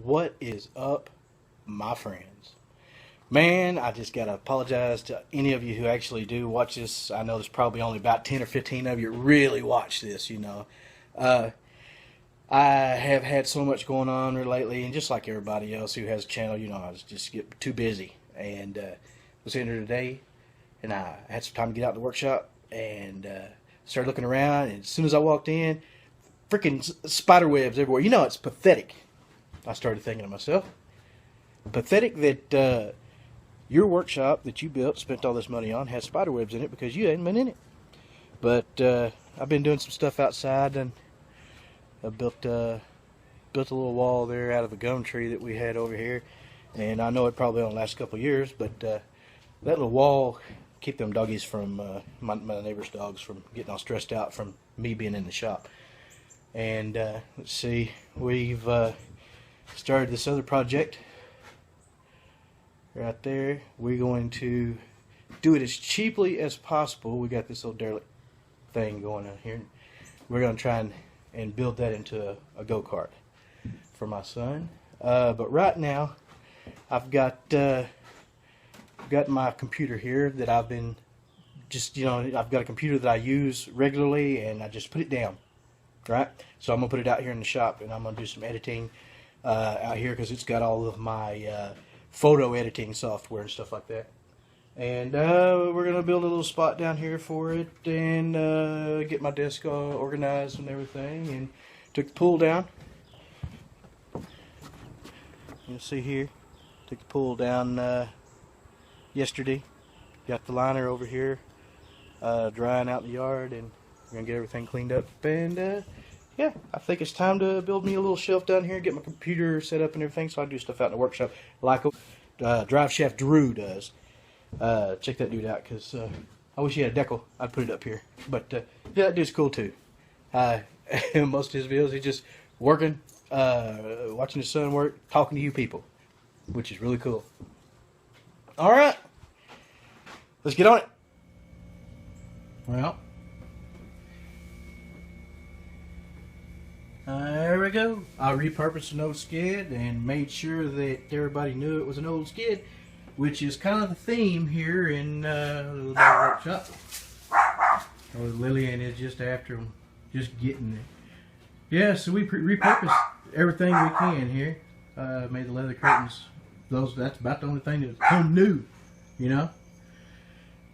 What is up, my friends? Man, I just gotta apologize to any of you who actually do watch this. I know there's probably only about 10 or 15 of you really watch this, Uh, I have had so much going on lately, and just like everybody else who has a channel, I was just get too busy. And was in here today, and I had some time to get out in the workshop, and started looking around, and as soon as I walked in, freaking spider webs everywhere. It's pathetic. I started thinking to myself, pathetic that your workshop that you built, spent all this money on, has spider webs in it because you hadn't been in it. But I've been doing some stuff outside, and I built a little wall there out of a gum tree that we had over here. And I know it probably only lasts a couple of years, but that little wall keep them doggies from my neighbor's dogs from getting all stressed out from me being in the shop. And let's see, we've started this other project right there. We're going to do it as cheaply as possible. We got this little derelict thing going on here. We're going to try and build that into a go-kart for my son. But right now, I've got my computer here that I've been I've got a computer that I use regularly, and I just put it down, right? So I'm gonna put it out here in the shop, and I'm gonna do some editing out here because it's got all of my photo editing software and stuff like that. And we're gonna build a little spot down here for it, and get my desk all organized and everything. And took the pool down. You'll see here. Took the pool down yesterday. Got the liner over here drying out in the yard, and we're going to get everything cleaned up. And yeah, I think it's time to build me a little shelf down here, get my computer set up and everything, so I do stuff out in the workshop like Drive Shaft Drew does. Check that dude out, because I wish he had a decal. I'd put it up here. But yeah, that dude's cool too. Most of his videos, he's just working, watching his son work, talking to you people, which is really cool. Alright, let's get on it. Well, there we go. I repurposed an old skid and made sure that everybody knew it was an old skid, which is kind of the theme here in the workshop. Oh, Lillian is just after them, just getting it. Yeah, so we repurposed everything we can here. Made the leather curtains. That's about the only thing that's home new,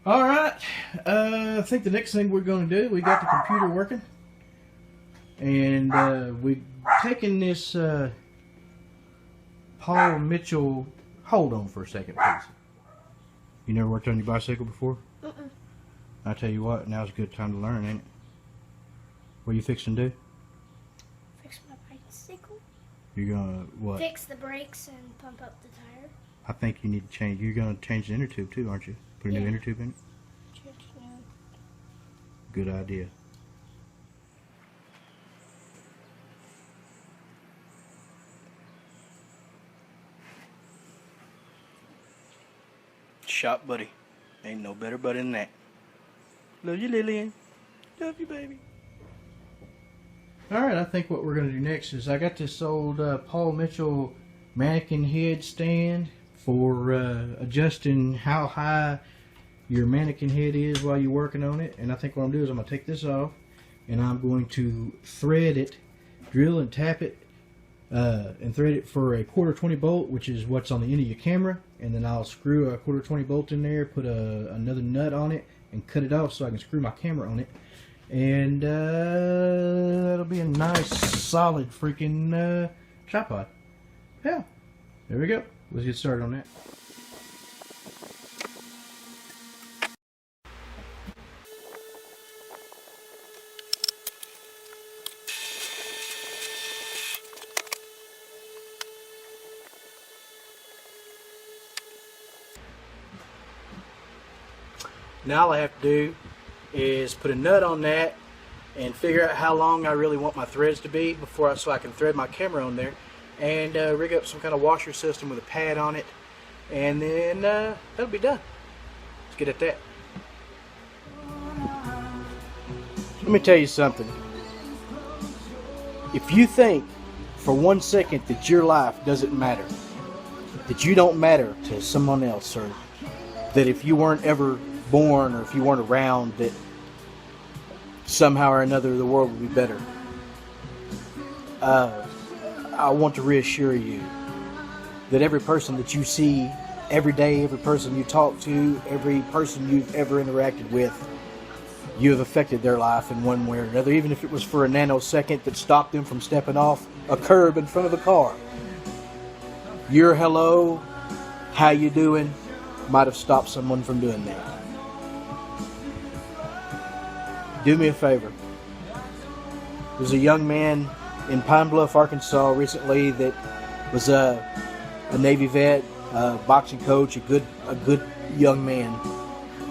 Alright, I think the next thing we're going to do, we got the computer working. And we've taken this Paul Mitchell. Hold on for a second, please. You never worked on your bicycle before? I tell you what, now's a good time to learn, ain't it? What are you fixing to do? Fix my bicycle. You're gonna what? Fix the brakes and pump up the tire. I think you need to change. You're gonna change the inner tube too, aren't you? Put a new inner tube in it. Good idea. Shop buddy. Ain't no better buddy than that. Love you, Lillian. Love you, baby. Alright, I think what we're going to do next is I got this old Paul Mitchell mannequin head stand for adjusting how high your mannequin head is while you're working on it. And I think what I'm going to do is I'm going to take this off, and I'm going to thread it, drill and tap it, and thread it for a 1/4 bolt, which is what's on the end of your camera. And then I'll screw a 1/4 bolt in there, put another nut on it, and cut it off so I can screw my camera on it. And that'll be a nice solid freaking tripod. Yeah, there we go. Let's get started on that. Now all I have to do is put a nut on that and figure out how long I really want my threads to be so I can thread my camera on there, and rig up some kind of washer system with a pad on it, and then that'll be done. Let's get at that. Let me tell you something. If you think for 1 second that your life doesn't matter, that you don't matter to someone else, or that if you weren't ever born or if you weren't around, that somehow or another the world would be better. I want to reassure you that every person that you see every day, every person you talk to, every person you've ever interacted with, you have affected their life in one way or another, even if it was for a nanosecond that stopped them from stepping off a curb in front of a car. Your hello, how you doing, might have stopped someone from doing that. Do me a favor. There's a young man in Pine Bluff, Arkansas recently that was a Navy vet, a boxing coach, a good young man.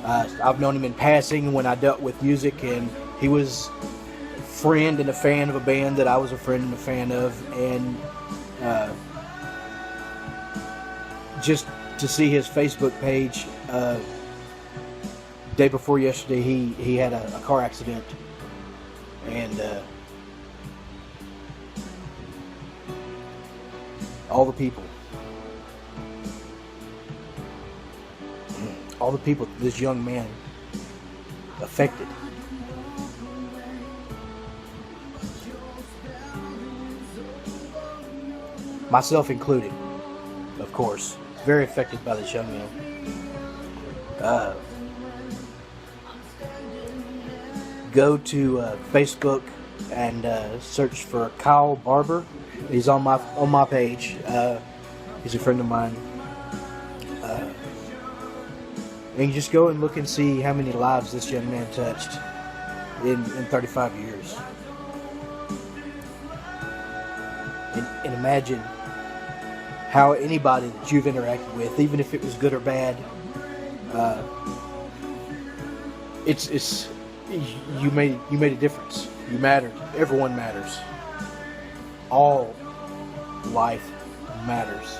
I've known him in passing when I dealt with music, and he was a friend and a fan of a band that I was a friend and a fan of, and just to see his Facebook page, day before yesterday, he had a car accident, and all the people that this young man affected, myself included, of course, very affected by this young man. Go to Facebook and search for Kyle Barber. He's on my page. He's a friend of mine. And you just go and look and see how many lives this young man touched in 35 years. And imagine how anybody that you've interacted with, even if it was good or bad, you made a difference. You mattered. Everyone matters. All life matters.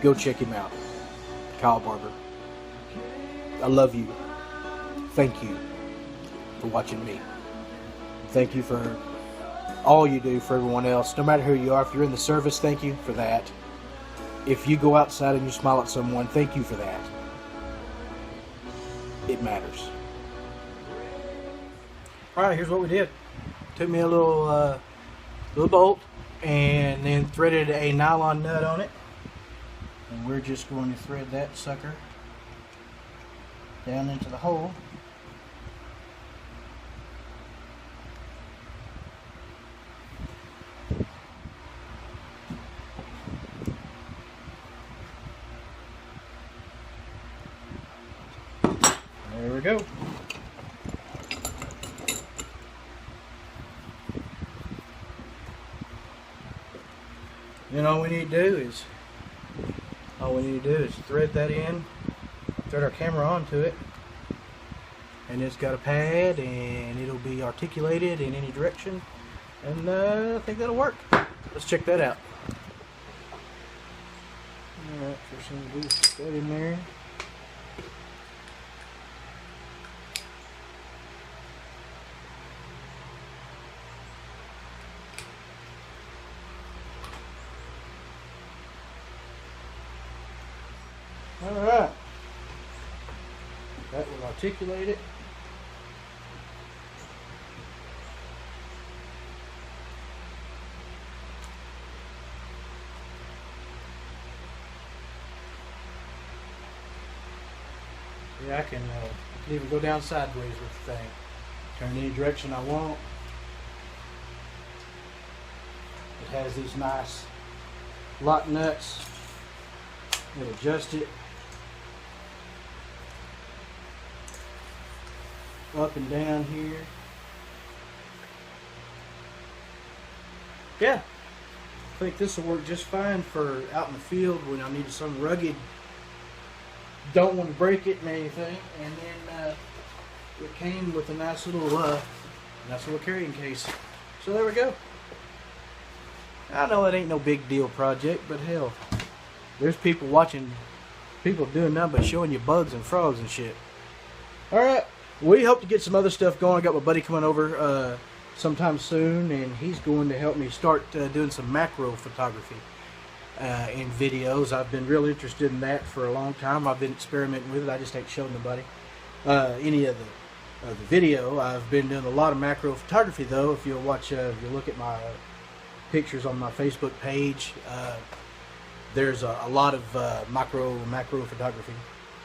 Go check him out. Kyle Barber. I love you. Thank you for watching me. Thank you for all you do for everyone else. No matter who you are, if you're in the service, thank you for that. If you go outside and you smile at someone, thank you for that. It matters. Alright, here's what we did. Took me a little bolt and then threaded a nylon nut on it. And we're just going to thread that sucker down into the hole. There we go. Then all we need to do is thread that in, thread our camera onto it, and it's got a pad and it'll be articulated in any direction, and I think that'll work. Let's check that out. Alright, first thing to do is put that in there. Alright, that will articulate it. Yeah, I can even go down sideways with the thing. Turn any direction I want. It has these nice lock nuts that adjust it up and down here. Yeah, I think this will work just fine for out in the field when I need some rugged, don't want to break it and anything. And then it came with a nice little carrying case. So there we go. I know it ain't no big deal project, but hell, there's people watching, people doing nothing but showing you bugs and frogs and shit. Alright, we hope to get some other stuff going. I got my buddy coming over sometime soon, and he's going to help me start doing some macro photography in videos. I've been really interested in that for a long time. I've been experimenting with it. I just ain't showed nobody any of the video. I've been doing a lot of macro photography though. If you'll watch, if you look at my pictures on my Facebook page, there's a lot of macro photography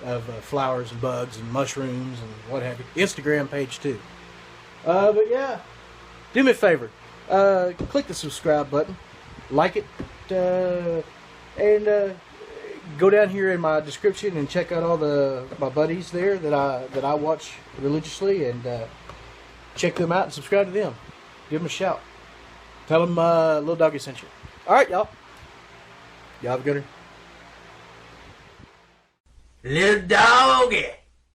of flowers and bugs and mushrooms and what have you. Instagram page too. But yeah, do me a favor, click the subscribe button, like it, and go down here in my description and check out all my buddies there that I watch religiously, and check them out and subscribe to them. Give them a shout. Tell them Little Doggy sent you. All right, y'all. Y'all have a good one. Little Doggy.